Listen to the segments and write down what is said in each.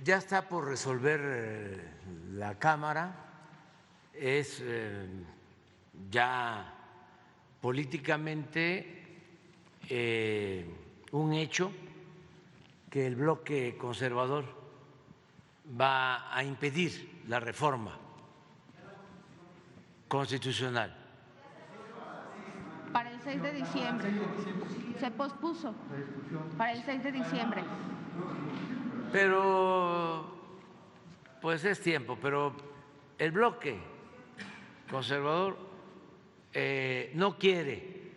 ya está por resolver la Cámara, es ya políticamente un hecho que el bloque conservador va a impedir la reforma constitucional. Para el 6 de diciembre. Se pospuso para el 6 de diciembre. Pero, pues es tiempo, pero el bloque conservador no quiere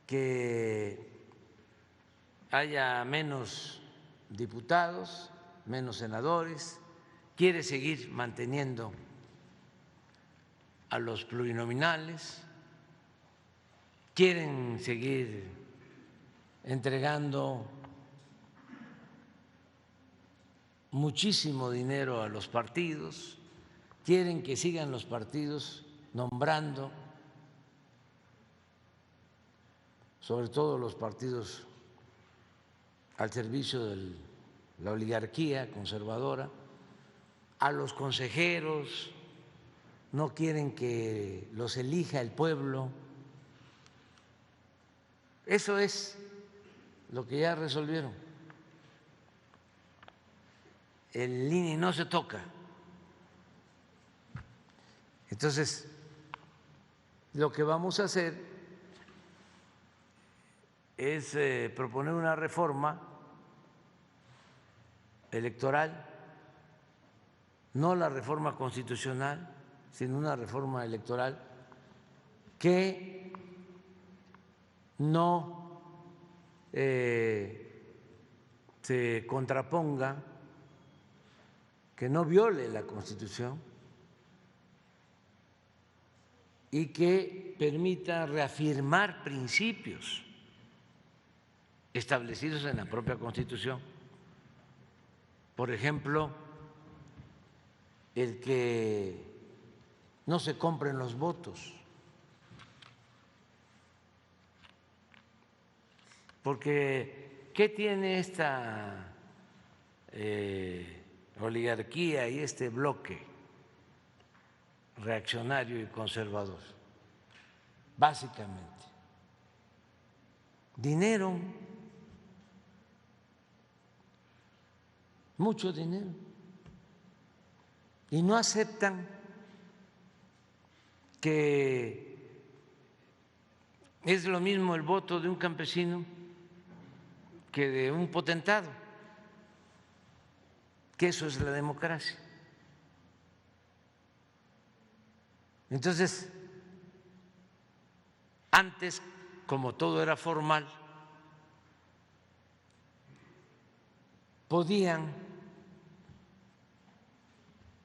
que haya menos diputados, menos senadores, quiere seguir manteniendo a los plurinominales, quieren seguir entregando muchísimo dinero a los partidos, quieren que sigan los partidos nombrando, sobre todo los partidos al servicio de la oligarquía conservadora, a los consejeros, no quieren que los elija el pueblo. Eso es lo que ya resolvieron. El INE no se toca. Entonces, lo que vamos a hacer es proponer una reforma electoral, no la reforma constitucional, sino una reforma electoral que no se contraponga, que no viole la Constitución y que permita reafirmar principios establecidos en la propia Constitución. Por ejemplo, el que no se compren los votos, porque ¿qué tiene esta oligarquía y este bloque reaccionario y conservador? Básicamente, dinero, mucho dinero, y no aceptan que es lo mismo el voto de un campesino que de un potentado, que eso es la democracia. Entonces, antes, como todo era formal, podían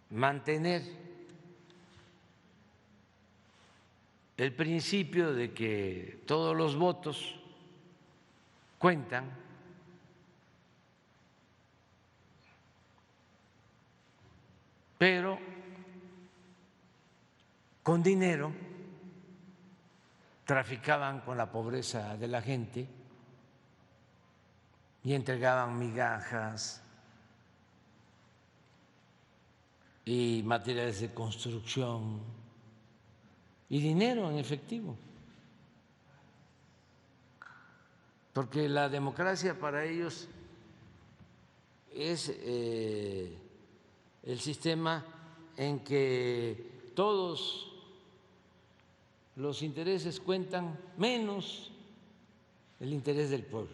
mantener el principio de que todos los votos cuentan, pero con dinero traficaban con la pobreza de la gente y entregaban migajas y materiales de construcción y dinero en efectivo, porque la democracia para ellos es el sistema en que todos los intereses cuentan menos el interés del pueblo.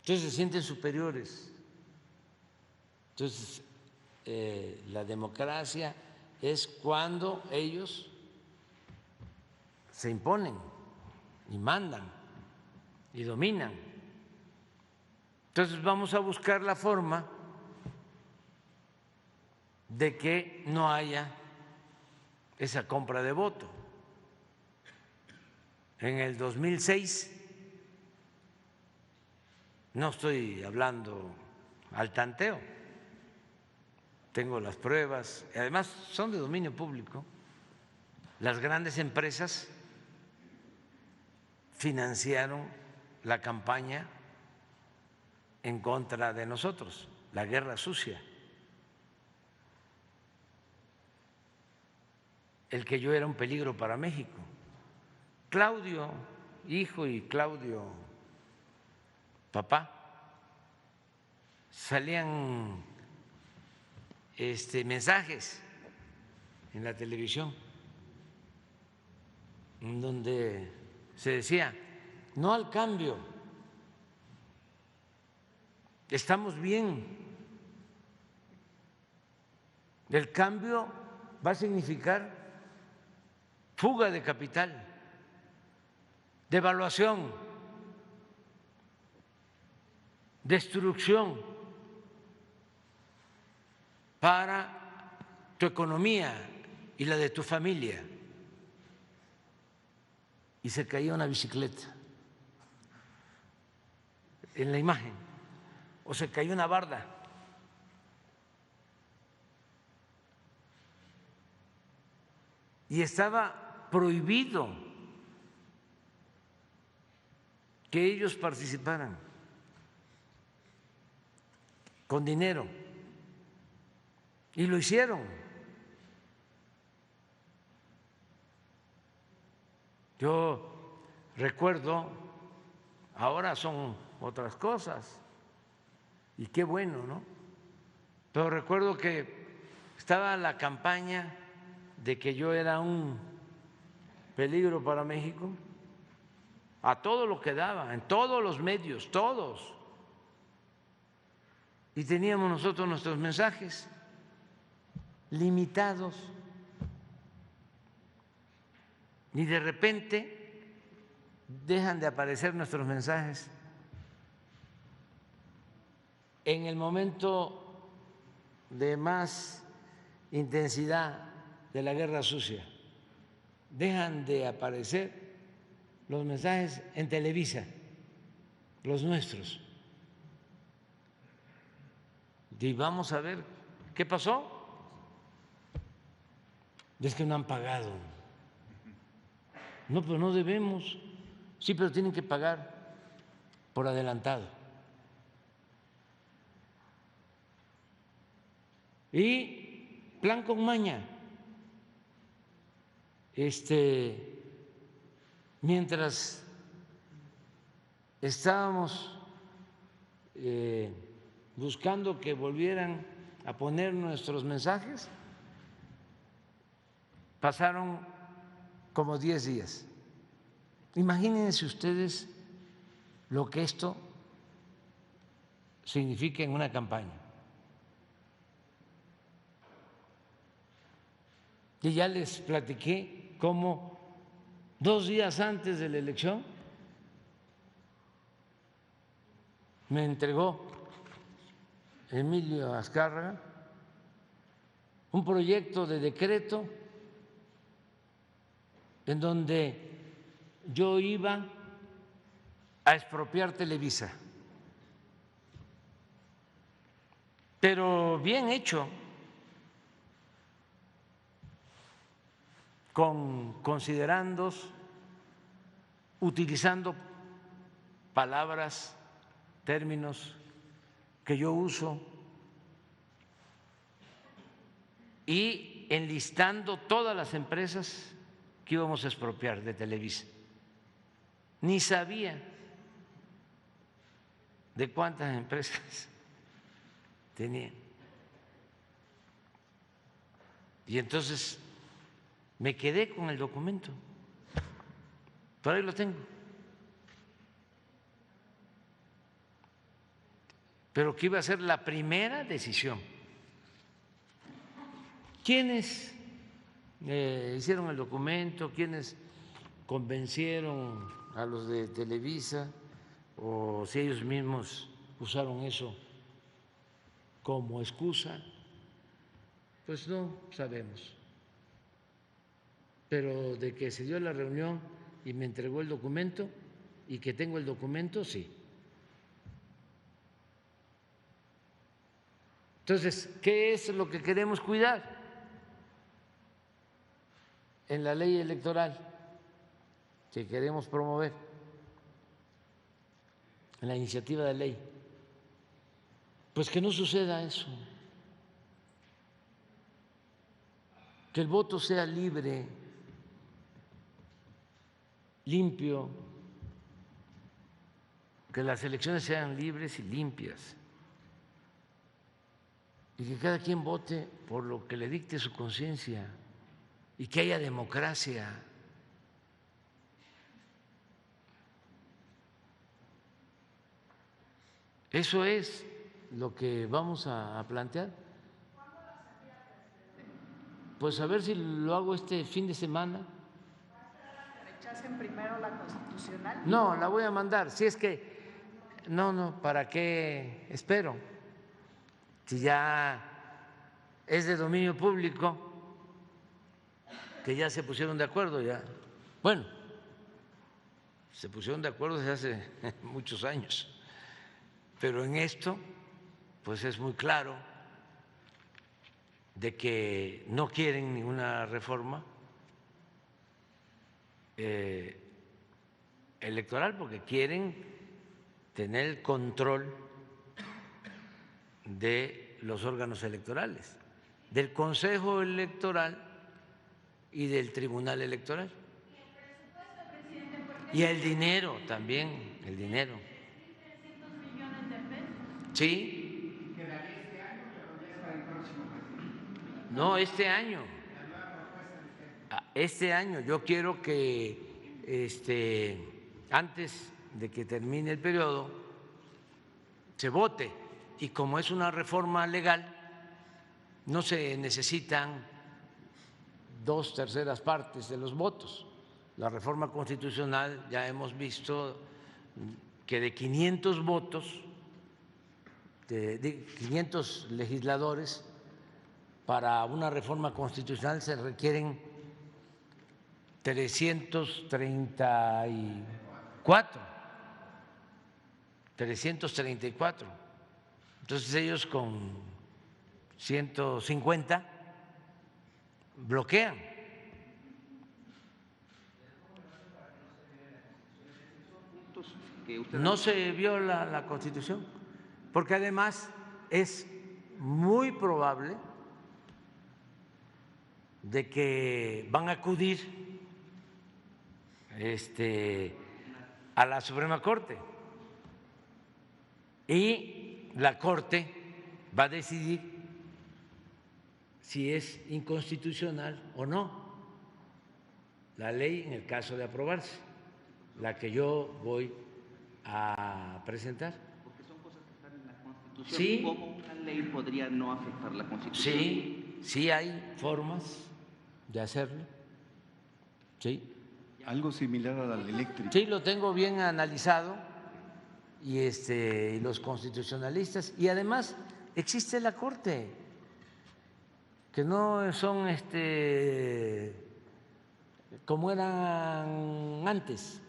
Entonces se sienten superiores. Entonces, la democracia es cuando ellos se imponen y mandan y dominan. Entonces vamos a buscar la forma de que no haya esa compra de voto. En el 2006, no estoy hablando al tanteo, tengo las pruebas, y además son de dominio público, las grandes empresas financiaron la campaña en contra de nosotros, la guerra sucia. El que yo era un peligro para México. Claudio, hijo, y Claudio, papá, salían mensajes en la televisión en donde se decía: no al cambio, estamos bien. El cambio va a significar fuga de capital, devaluación, destrucción para tu economía y la de tu familia. Y se caía una bicicleta en la imagen, o se cayó una barda. Y estaba prohibido que ellos participaran con dinero, y lo hicieron. Yo recuerdo, ahora son otras cosas, y qué bueno, ¿no? Pero recuerdo que estaba la campaña de que yo era un peligro para México, a todo lo que daba, en todos los medios, todos. Y teníamos nosotros nuestros mensajes limitados. Y de repente dejan de aparecer nuestros mensajes en el momento de más intensidad de la guerra sucia. Dejan de aparecer los mensajes en Televisa, los nuestros. Y vamos a ver qué pasó. Es que no han pagado. No, pero no debemos. Sí, pero tienen que pagar por adelantado. Y plan con maña. Mientras estábamos buscando que volvieran a poner nuestros mensajes, pasaron como 10 días. Imagínense ustedes lo que esto significa en una campaña. Y ya les platiqué cómo 2 días antes de la elección me entregó Emilio Azcárraga un proyecto de decreto en donde yo iba a expropiar Televisa, pero bien hecho, con considerandos, utilizando palabras, términos que yo uso y enlistando todas las empresas que íbamos a expropiar de Televisa. Ni sabía de cuántas empresas tenía. Y entonces me quedé con el documento, por ahí lo tengo. Pero que iba a ser la primera decisión. ¿Quiénes hicieron el documento? ¿Quiénes convencieron a los de Televisa? ¿O si ellos mismos usaron eso como excusa? Pues no sabemos. Pero de que se dio la reunión y me entregó el documento y que tengo el documento, sí. Entonces, ¿qué es lo que queremos cuidar en la ley electoral que queremos promover? en la iniciativa de ley, pues que no suceda eso, que el voto sea libre, limpio, que las elecciones sean libres y limpias y que cada quien vote por lo que le dicte su conciencia y que haya democracia. Eso es lo que vamos a plantear. Pues a ver si lo hago este fin de semana. ¿Rechacen primero la constitucional? No, la voy a mandar. Si es que, no, ¿para qué espero? Si ya es de dominio público, que ya se pusieron de acuerdo, ya. Bueno, se pusieron de acuerdo desde hace muchos años, pero en esto, pues es muy claro de que no quieren ninguna reforma electoral porque quieren tener el control de los órganos electorales, del Consejo Electoral y del Tribunal Electoral. Y el dinero también, el dinero. ¿300 millones de pesos? Sí. No, este año. Este año yo quiero que antes de que termine el periodo se vote y como es una reforma legal no se necesitan 2/3 partes de los votos. La reforma constitucional ya hemos visto que de 500 votos, de 500 legisladores, para una reforma constitucional se requieren 334. Entonces ellos con 150 bloquean. No se viola la Constitución, porque además es muy probable de que van a acudir a la Suprema Corte y la Corte va a decidir si es inconstitucional o no la ley en el caso de aprobarse, la que yo voy a presentar. Porque son cosas que están en la Constitución. Sí. ¿Cómo una ley podría no afectar la Constitución? Sí hay formas de hacerlo. Sí. Algo similar a la eléctrica. Sí, lo tengo bien analizado y los constitucionalistas y además existe la Corte, que no son como eran antes,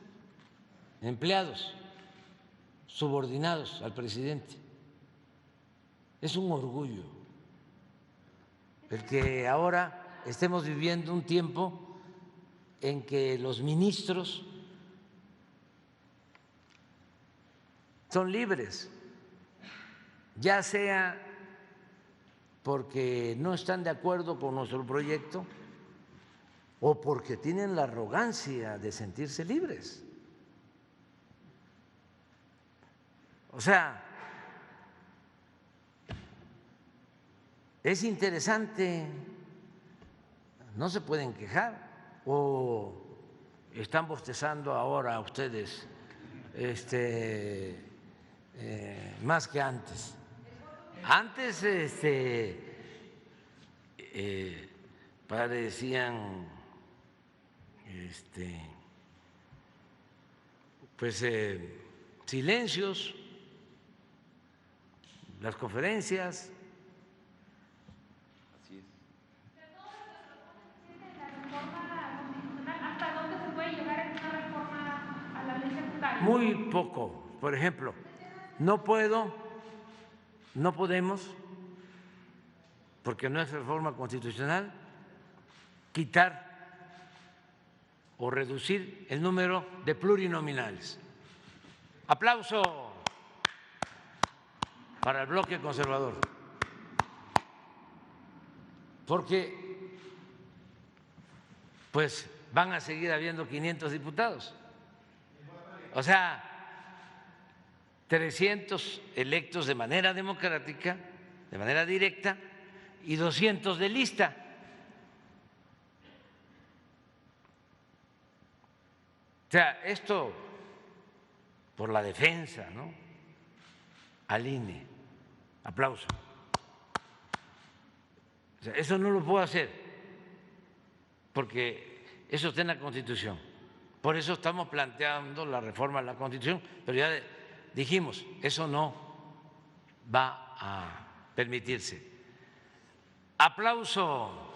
empleados subordinados al presidente. Es un orgullo el que ahora estemos viviendo un tiempo en que los ministros son libres, ya sea porque no están de acuerdo con nuestro proyecto o porque tienen la arrogancia de sentirse libres. O sea, es interesante, no se pueden quejar. ¿O están bostezando ahora ustedes más que antes? Antes parecían pues silencios, las conferencias. Así es. ¿Hasta dónde se puede llegar en una reforma a la ley secundaria? Muy poco. Por ejemplo, no podemos, porque no es reforma constitucional, quitar o reducir el número de plurinominales. Aplauso. para el bloque conservador, porque pues van a seguir habiendo 500 diputados, o sea, 300 electos de manera democrática, de manera directa, y 200 de lista. O sea, esto por la defensa, ¿no?, al INE. Aplauso. O sea, eso no lo puedo hacer porque eso está en la Constitución. Por eso estamos planteando la reforma de la Constitución, pero ya dijimos, eso no va a permitirse. Aplauso,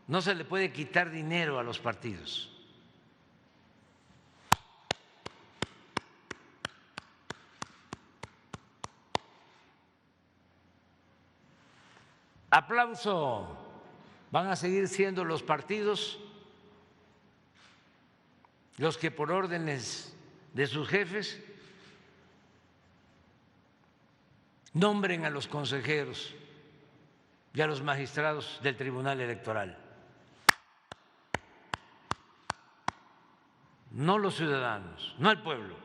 no se le puede quitar dinero a los partidos. Aplauso, van a seguir siendo los partidos los que por órdenes de sus jefes nombren a los consejeros y a los magistrados del Tribunal Electoral, no los ciudadanos, no el pueblo.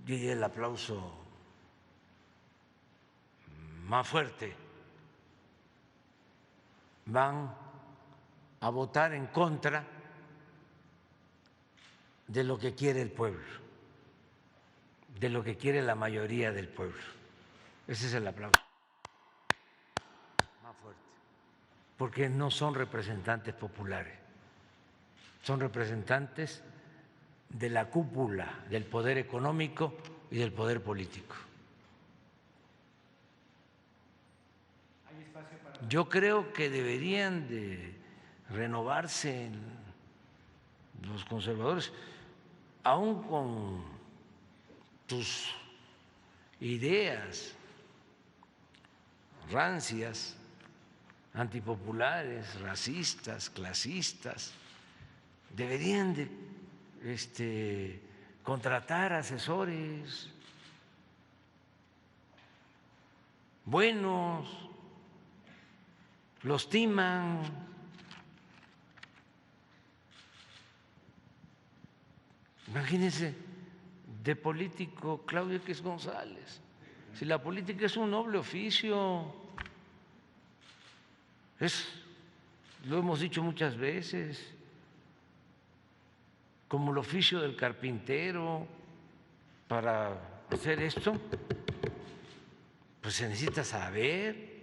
Y el aplauso más fuerte: van a votar en contra de lo que quiere el pueblo, de lo que quiere la mayoría del pueblo. Ese es el aplauso más fuerte, porque no son representantes populares, son representantes de la cúpula del poder económico y del poder político. Yo creo que deberían de renovarse los conservadores, aún con tus ideas rancias, antipopulares, racistas, clasistas. Deberían de contratar asesores buenos, los timan. Imagínense, de político Claudio X González, si la política es un noble oficio, lo hemos dicho muchas veces, como el oficio del carpintero. Para hacer esto, pues se necesita saber,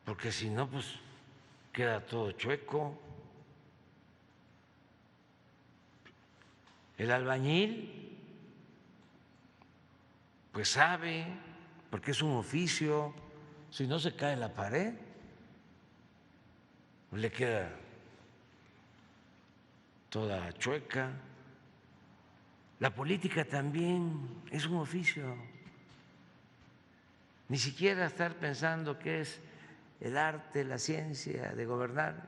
porque si no, pues queda todo chueco. El albañil, pues sabe, porque es un oficio. Si no, se cae en la pared, le queda toda chueca. La política también es un oficio. Ni siquiera estar pensando que es el arte, la ciencia de gobernar,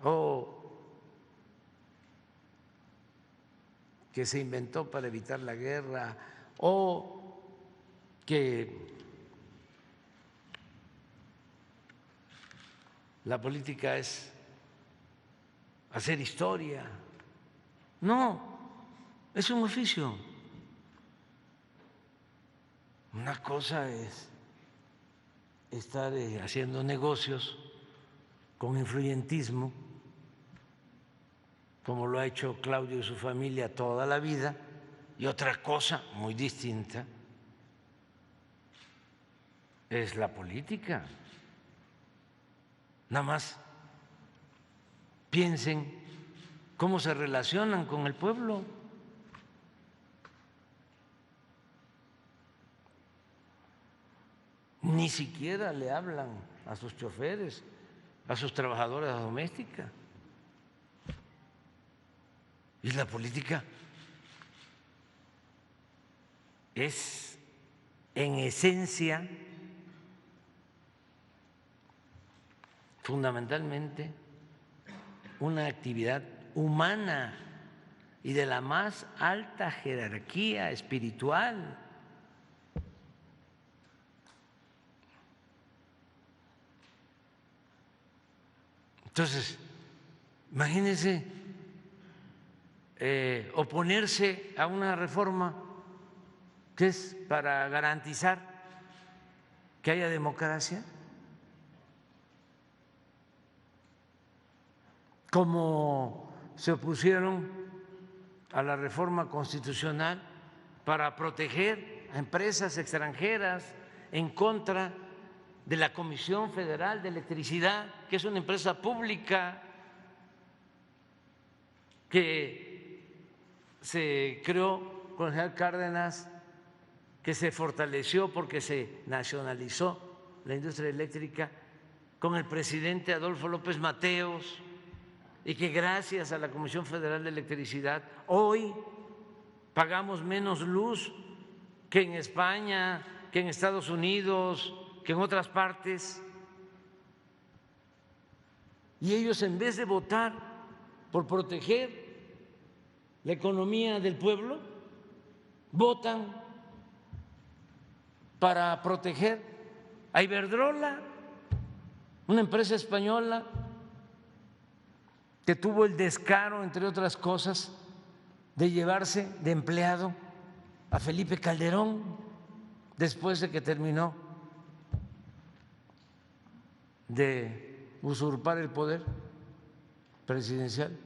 o que se inventó para evitar la guerra, o que la política es hacer historia. No, es un oficio. Una cosa es estar haciendo negocios con influyentismo, como lo ha hecho Claudio y su familia toda la vida, y otra cosa muy distinta es la política. Nada más piensen cómo se relacionan con el pueblo. Ni siquiera le hablan a sus choferes, a sus trabajadoras domésticas. Y la política es, en esencia, fundamentalmente una actividad humana y de la más alta jerarquía espiritual. Entonces, imagínense oponerse a una reforma que es para garantizar que haya democracia, como se opusieron a la reforma constitucional para proteger a empresas extranjeras en contra de la Comisión Federal de Electricidad, que es una empresa pública que se creó con el general Cárdenas, que se fortaleció porque se nacionalizó la industria eléctrica con el presidente Adolfo López Mateos, y que gracias a la Comisión Federal de Electricidad hoy pagamos menos luz que en España, que en Estados Unidos, que en otras partes. Y ellos, en vez de votar por proteger la economía del pueblo, votan para proteger a Iberdrola, una empresa española que tuvo el descaro, entre otras cosas, de llevarse de empleado a Felipe Calderón después de que terminó de usurpar el poder presidencial.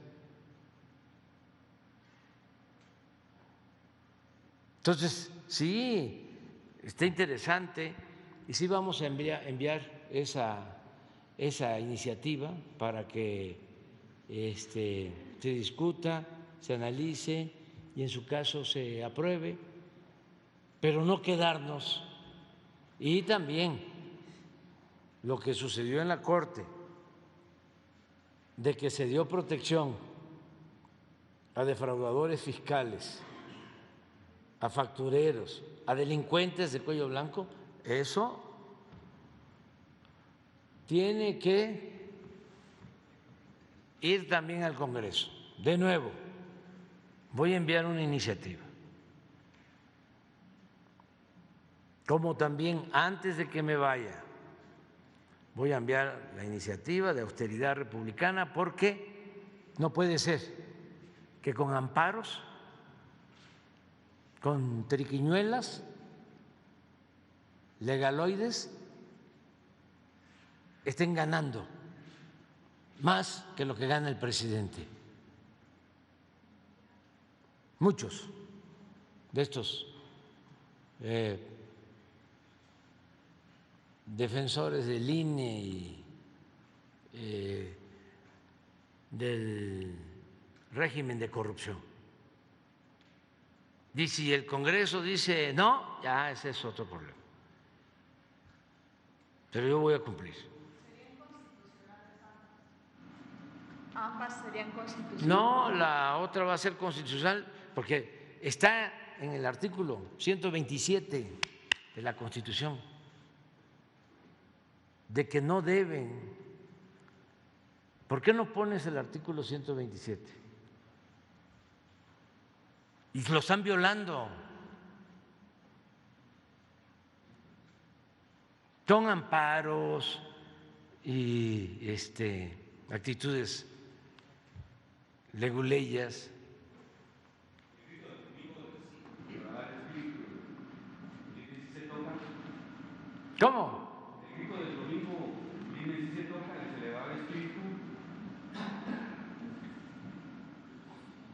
Entonces, sí, está interesante y sí vamos a enviar esa iniciativa para que se discuta, se analice y en su caso se apruebe, pero no quedarnos. Y también lo que sucedió en la Corte, de que se dio protección a defraudadores fiscales, a factureros, a delincuentes de cuello blanco, eso tiene que ir también al Congreso. De nuevo, voy a enviar una iniciativa. Como también, antes de que me vaya, voy a enviar la iniciativa de austeridad republicana, porque no puede ser que con amparos, con triquiñuelas, legaloides, estén ganando más que lo que gana el presidente. Muchos de estos defensores del INE y del régimen de corrupción. Y si el Congreso dice no, ya ese es otro problema. Pero yo voy a cumplir. Ambas serían constitucionales. No, la otra va a ser constitucional porque está en el artículo 127 de la Constitución, de que no deben. ¿Por qué no pones el artículo 127? Y lo están violando. Son amparos y actitudes leguleyas. ¿Cómo? El grito del domingo, dime si se toca, el celebrar el espíritu.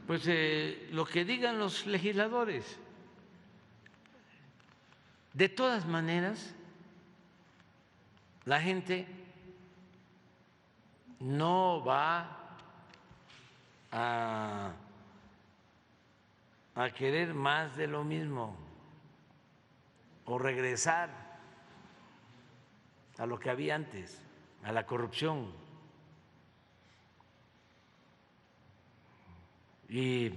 Pues lo que digan los legisladores. De todas maneras, la gente no va a querer más de lo mismo o regresar a lo que había antes, a la corrupción. Y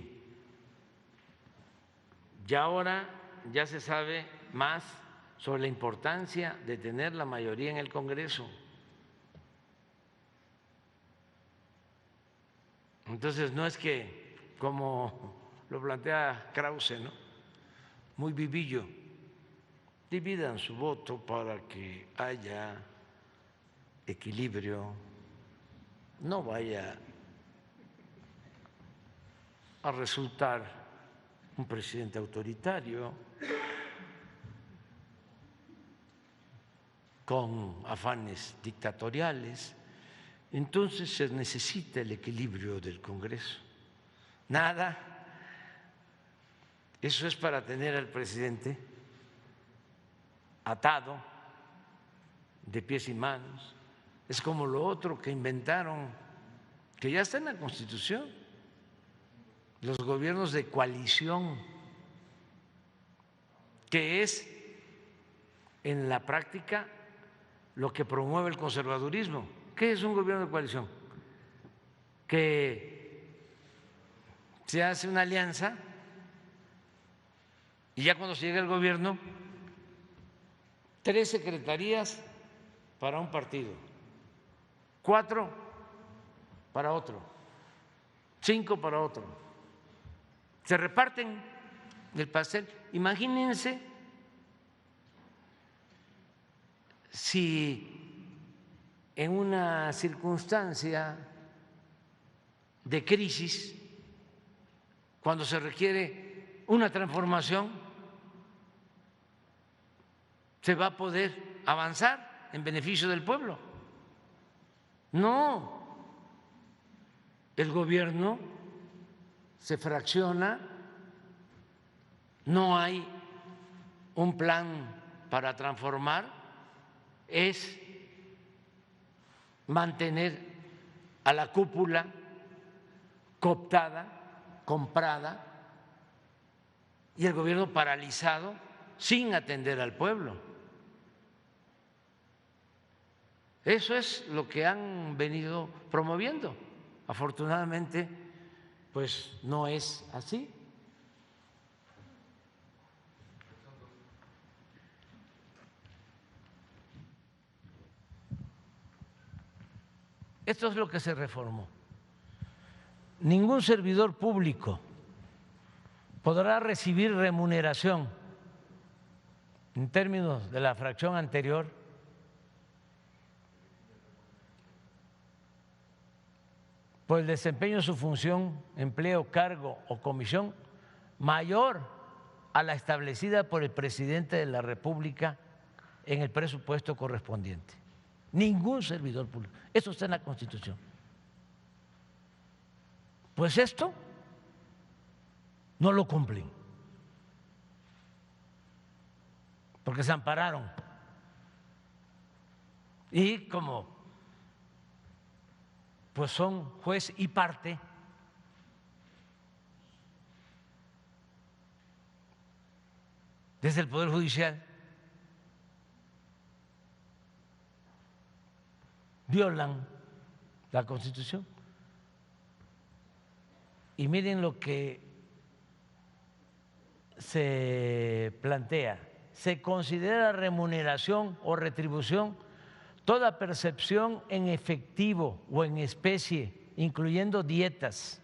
ya ahora ya se sabe más sobre la importancia de tener la mayoría en el Congreso. Entonces no es que como lo plantea Krause, ¿no? Muy vivillo. Dividan su voto para que haya equilibrio, no vaya a resultar un presidente autoritario con afanes dictatoriales. Entonces se necesita el equilibrio del Congreso. Nada, eso es para tener al presidente atado de pies y manos. Es como lo otro que inventaron, que ya está en la Constitución, los gobiernos de coalición, que es en la práctica lo que promueve el conservadurismo. ¿Qué es un gobierno de coalición? Que se hace una alianza y ya cuando se llega al gobierno, 3 secretarías para un partido, 4 para otro, 5 para otro. Se reparten el pastel. Imagínense si en una circunstancia de crisis, cuando se requiere una transformación, se va a poder avanzar en beneficio del pueblo. No, el gobierno se fracciona, no hay un plan para transformar, es mantener a la cúpula cooptada, comprada, y el gobierno paralizado sin atender al pueblo. Eso es lo que han venido promoviendo. Afortunadamente, pues no es así. Esto es lo que se reformó. Ningún servidor público podrá recibir remuneración en términos de la fracción anterior por el desempeño de su función, empleo, cargo o comisión mayor a la establecida por el presidente de la República en el presupuesto correspondiente. Ningún servidor público. Eso está en la Constitución. Pues esto no lo cumplen, porque se ampararon. Y como pues son juez y parte, desde el Poder Judicial, violan la Constitución. Y miren lo que se plantea: se considera remuneración o retribución toda percepción en efectivo o en especie, incluyendo dietas,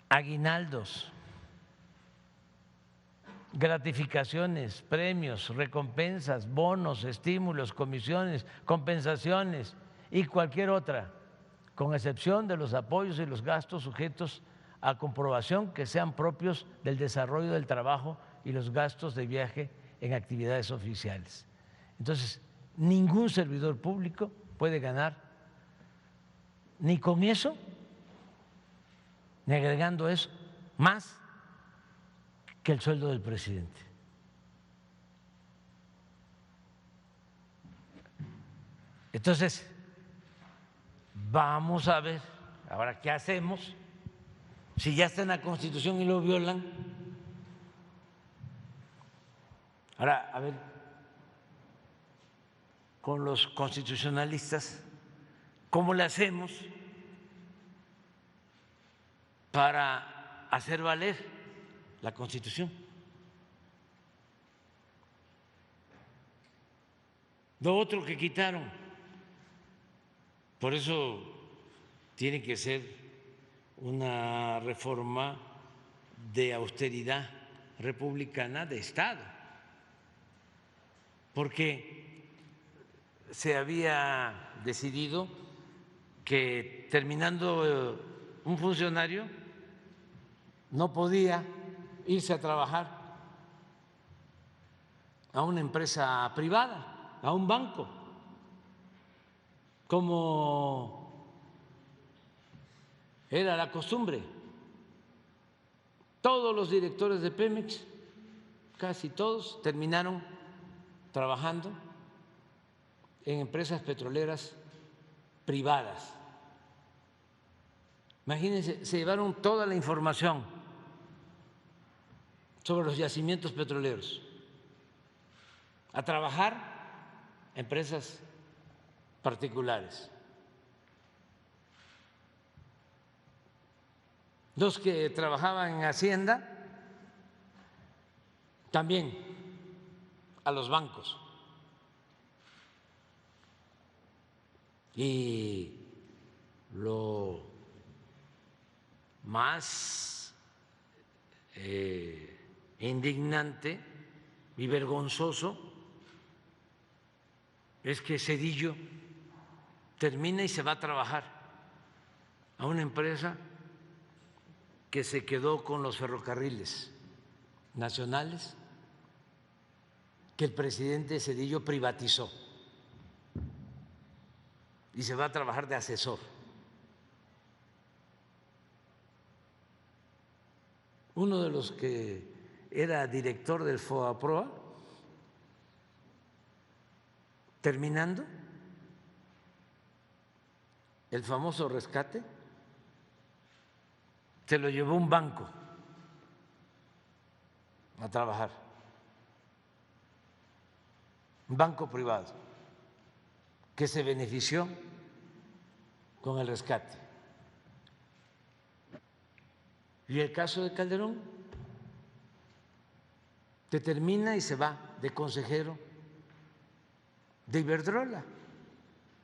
aguinaldos, gratificaciones, premios, recompensas, bonos, estímulos, comisiones, compensaciones y cualquier otra, con excepción de los apoyos y los gastos sujetos a comprobación que sean propios del desarrollo del trabajo y los gastos de viaje en actividades oficiales. Entonces, ningún servidor público puede ganar ni con eso, ni agregando eso, más que el sueldo del presidente. Entonces, vamos a ver ahora qué hacemos si ya está en la Constitución y lo violan. Ahora, a ver, con los constitucionalistas, ¿cómo le hacemos para hacer valer la Constitución? Lo otro que quitaron, por eso tiene que ser una reforma de austeridad republicana de Estado, porque se había decidido que terminando un funcionario no podía irse a trabajar a una empresa privada, a un banco, como era la costumbre. Todos los directores de Pemex, casi todos, terminaron trabajando en empresas petroleras privadas. Imagínense, se llevaron toda la información sobre los yacimientos petroleros a trabajar empresas particulares. Los que trabajaban en Hacienda también a los bancos. Y lo más indignante y vergonzoso es que Zedillo termina y se va a trabajar a una empresa que se quedó con los ferrocarriles nacionales, que el presidente Zedillo privatizó, y se va a trabajar de asesor. Uno de los que era director del FOAPROA, terminando el famoso rescate, se lo llevó un banco a trabajar, un banco privado que se benefició con el rescate. Y el caso de Calderón, que termina y se va de consejero de Iberdrola.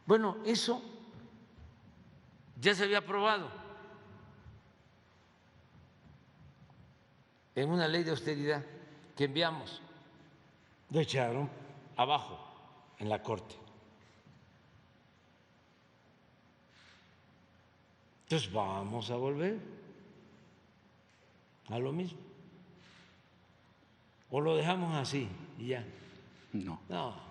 Bueno, eso ya se había aprobado en una ley de austeridad que enviamos. Lo echaron abajo en la Corte. Entonces vamos a volver a lo mismo. ¿O lo dejamos así y ya? No. No.